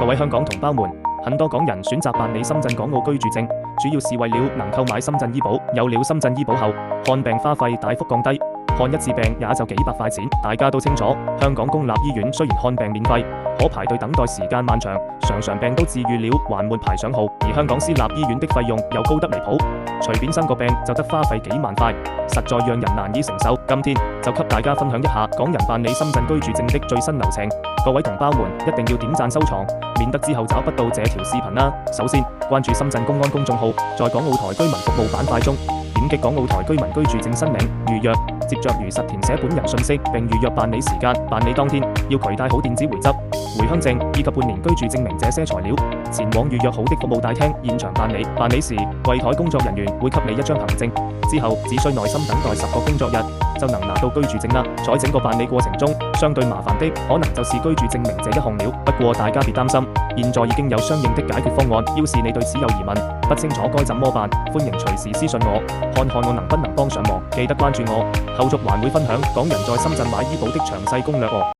各位香港同胞們，很多港人選擇辦理深圳港澳居住證，主要是為了能購買深圳醫保。有了深圳醫保後，看病花費大幅降低，看一次病也就幾百塊錢。大家都清楚，香港公立醫院雖然看病免費，可排隊等待時間漫長，常病都治癒了還沒排上號。而香港私立醫院的費用又高得離譜，隨便生個病就得花費幾萬塊，實在讓人難以承受。今天就給大家分享一下港人辦理深圳居住證的最新流程。各位同胞們一定要點讚收藏，免得之後找不到這條視頻啦。首先關注深圳公安公眾號，在港澳台居民服務板塊中點擊港澳台居民居住證申領預約，接着如實填寫本人信息並預約辦理時間。辦理當天要攜帶好電子回執、回鄉證以及半年居住證明這些材料，前往預約好的服務大廳現場辦理。辦理時櫃台工作人員會給你一張憑證，之後只需耐心等待10個工作日就能拿到居住證啦。在整個辦理過程中，相對麻煩的可能就是居住證明這一項了。不過大家別擔心，現在已經有相應的解決方案。要是你對此有疑問，不清楚該怎麼辦，歡迎隨時私信我，看看我能不能幫上忙。記得關注我，後續還會分享港人在深圳買醫保的詳細攻略哦。